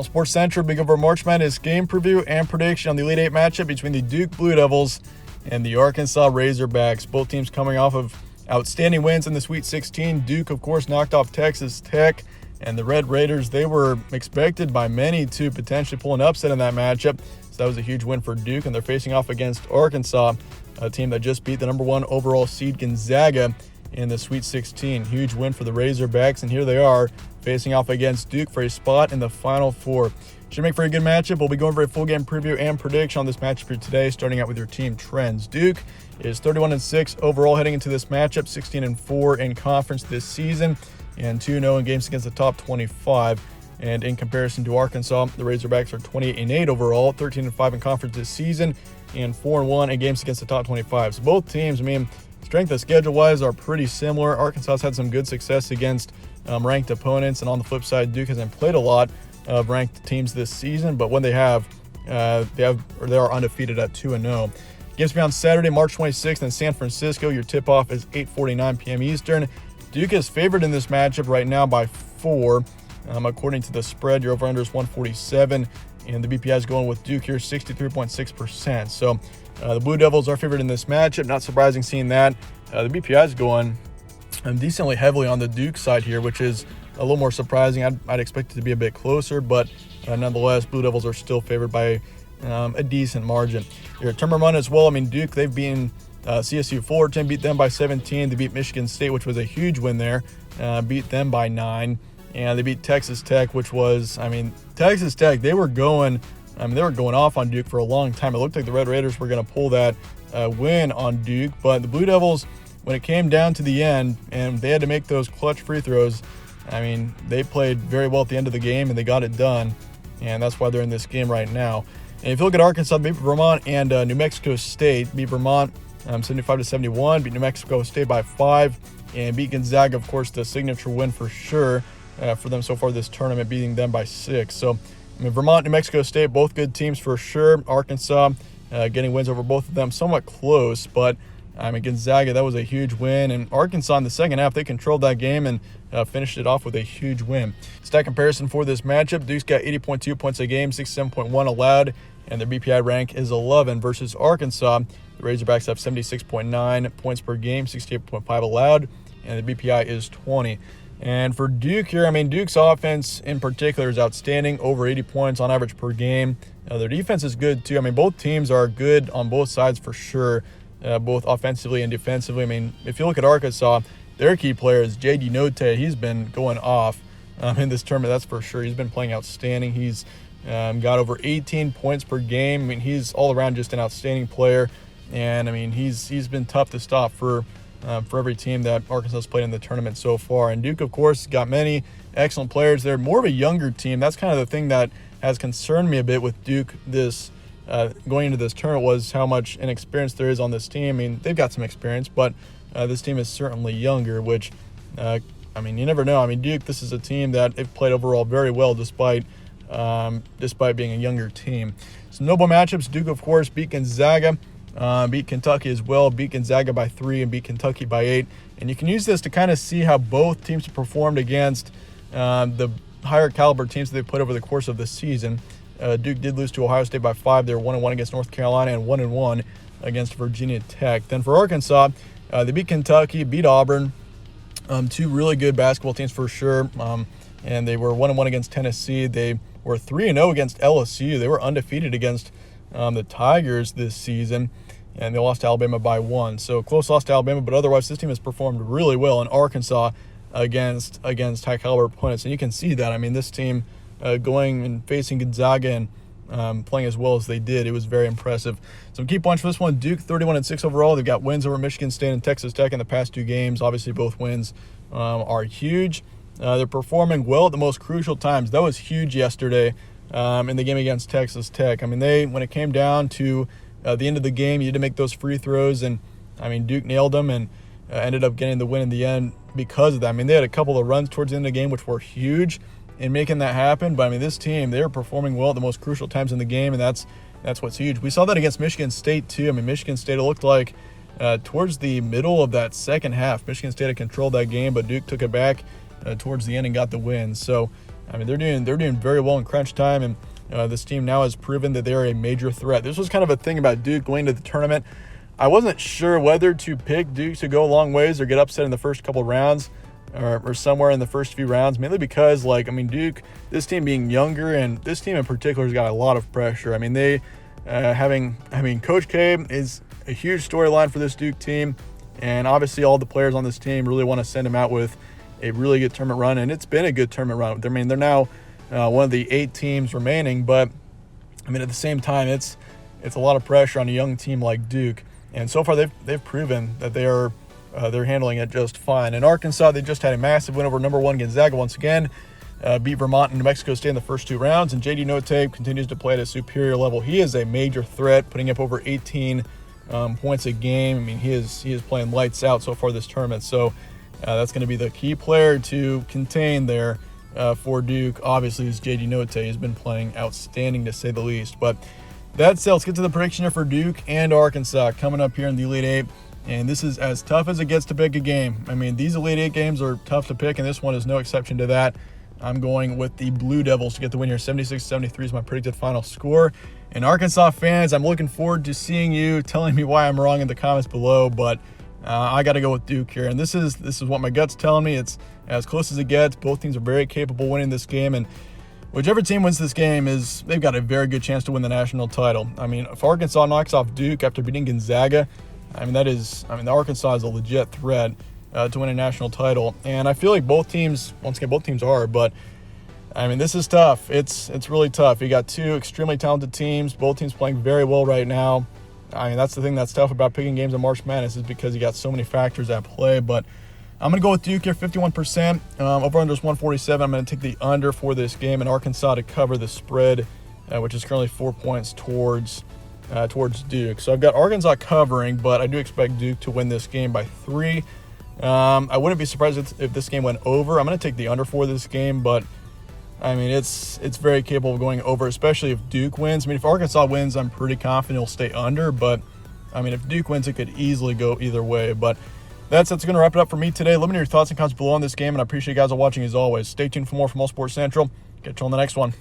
Sports Central, big over March Madness game preview and prediction on the Elite Eight matchup between the Duke Blue Devils and the Arkansas Razorbacks. Both teams coming off of outstanding wins in the Sweet 16. Duke, of course, knocked off Texas Tech, and the Red Raiders, they were expected by many to potentially pull an upset in that matchup. So that was a huge win for Duke, and they're facing off against Arkansas, a team that just beat the number 1 overall seed Gonzaga in the Sweet 16. Huge win for the Razorbacks, and here they are facing off against Duke for a spot in the Final Four. Should make for a good matchup. We'll be going for a full game preview and prediction on this matchup here today, starting out with your team trends. Duke is 31-6 overall heading into this matchup, 16-4 in conference this season, and 2-0 in games against the top 25. And in comparison to Arkansas, the Razorbacks are 28-8 overall, 13-5 in conference this season, and 4-1 in games against the top 25. So both teams, strength of schedule-wise are pretty similar. Arkansas's had some good success against ranked opponents, and on the flip side, Duke hasn't played a lot of ranked teams this season, but when they are undefeated at 2-0. Games to be on Saturday, March 26th in San Francisco. Your tip-off is 8:49 p.m. Eastern. Duke is favored in this matchup right now by 4. According to the spread, your over-under is 147, and the BPI is going with Duke here 63.6%. So the Blue Devils are favored in this matchup. Not surprising seeing that. The BPI is going decently heavily on the Duke side here, which is a little more surprising. I'd expect it to be a bit closer, but nonetheless, Blue Devils are still favored by a decent margin. Your Timber Run as well. Duke, they've beaten CSU Fullerton, beat them by 17. They beat Michigan State, which was a huge win there, beat them by 9. And they beat Texas Tech, which was, Texas Tech, they were going off on Duke for a long time. It looked like the Red Raiders were going to pull that win on Duke, but the Blue Devils, when it came down to the end and they had to make those clutch free throws, they played very well at the end of the game and they got it done, and that's why they're in this game right now. And if you look at Arkansas, they beat Vermont and New Mexico State. Beat Vermont 75-71, beat New Mexico State by 5, and beat Gonzaga, of course, the signature win for sure for them so far this tournament, beating them by 6. So, Vermont, New Mexico State, both good teams for sure. Arkansas getting wins over both of them, somewhat close, but Gonzaga, that was a huge win. And Arkansas in the second half, they controlled that game and finished it off with a huge win. Stat comparison for this matchup, Duke's got 80.2 points a game, 67.1 allowed, and their BPI rank is 11 versus Arkansas. The Razorbacks have 76.9 points per game, 68.5 allowed, and the BPI is 20. And for Duke here, Duke's offense in particular is outstanding, over 80 points on average per game. Their defense is good too. Both teams are good on both sides for sure, both offensively and defensively. If you look at Arkansas, their key player is J.D. Note. He's been going off in this tournament, that's for sure. He's been playing outstanding. He's got over 18 points per game. He's all around just an outstanding player. And, he's been tough to stop for every team that Arkansas has played in the tournament so far. And Duke, of course, got many excellent players. They're more of a younger team. That's kind of the thing that has concerned me a bit with Duke going into this tournament, was how much inexperience there is on this team. They've got some experience, but this team is certainly younger, which, you never know. Duke, this is a team that they've played overall very well despite being a younger team. Some notable matchups, Duke, of course, beat Gonzaga. Beat Kentucky as well, beat Gonzaga by 3 and beat Kentucky by 8. And you can use this to kind of see how both teams have performed against the higher caliber teams that they've played over the course of the season. Duke did lose to Ohio State by 5. They were 1-1 against North Carolina and 1-1 against Virginia Tech. Then for Arkansas, they beat Kentucky, beat Auburn, two really good basketball teams for sure. And they were 1-1 against Tennessee. They were 3-0 against LSU. They were undefeated against the Tigers this season, and they lost to Alabama by 1. So close loss to Alabama, but otherwise this team has performed really well in Arkansas against high caliber opponents, and you can see that. This team going and facing Gonzaga and playing as well as they did, it was very impressive. Some key points for this one: Duke 31-6 overall. They've got wins over Michigan State and Texas Tech in the past 2 games. Obviously, both wins are huge. They're performing well at the most crucial times. That was huge yesterday. In the game against Texas Tech. When it came down to the end of the game, you had to make those free throws, and Duke nailed them and ended up getting the win in the end because of that. They had a couple of runs towards the end of the game which were huge in making that happen, but this team, they were performing well at the most crucial times in the game, and that's what's huge. We saw that against Michigan State too. Michigan State, it looked like towards the middle of that second half, Michigan State had controlled that game, but Duke took it back towards the end and got the win. So I mean, they're doing very well in crunch time, and this team now has proven that they're a major threat. This was kind of a thing about Duke going to the tournament. I wasn't sure whether to pick Duke to go a long ways or get upset in the first couple rounds or somewhere in the first few rounds, mainly because, Duke, this team being younger, and this team in particular has got a lot of pressure. I mean, they Coach K is a huge storyline for this Duke team, and obviously all the players on this team really want to send him out with a really good tournament run, and it's been a good tournament run. I mean, they're now one of the 8 teams remaining, but I mean, at the same time, it's a lot of pressure on a young team like Duke, and so far they've proven that they're handling it just fine. In Arkansas, they just had a massive win over number 1 Gonzaga once again, beat Vermont and New Mexico State in the first 2 rounds, and JD Notae continues to play at a superior level. He is a major threat, putting up over 18 points a game. I mean, he is playing lights out so far this tournament, so that's going to be the key player to contain there for Duke. Obviously, is JD Notae. He's been playing outstanding, to say the least. But that said, let's get to the prediction here for Duke and Arkansas coming up here in the Elite Eight. And this is as tough as it gets to pick a game. I mean, these Elite Eight games are tough to pick, and this one is no exception to that. I'm going with the Blue Devils to get the win here. 76-73 is my predicted final score. And Arkansas fans, I'm looking forward to seeing you telling me why I'm wrong in the comments below, but I got to go with Duke here. And this is what my gut's telling me. It's as close as it gets. Both teams are very capable of winning this game, and whichever team wins this game they've got a very good chance to win the national title. I mean, if Arkansas knocks off Duke after beating Gonzaga, the Arkansas is a legit threat to win a national title. And I feel like both teams are, but I mean, this is tough. It's really tough. You got 2 extremely talented teams, both teams playing very well right now. I mean, that's the thing that's tough about picking games in March Madness, is because you got so many factors at play. But I'm going to go with Duke here, 51%. Over-under is 147. I'm going to take the under for this game, and Arkansas to cover the spread, which is currently 4 points towards Duke. So I've got Arkansas covering, but I do expect Duke to win this game by 3. I wouldn't be surprised if this game went over. I'm going to take the under for this game, but I mean, it's very capable of going over, especially if Duke wins. I mean, if Arkansas wins, I'm pretty confident it'll stay under, but I mean, if Duke wins, it could easily go either way. But that's going to wrap it up for me today. Let me know your thoughts and comments below on this game, and I appreciate you guys all watching as always. Stay tuned for more from All Sports Central. Catch you on the next one.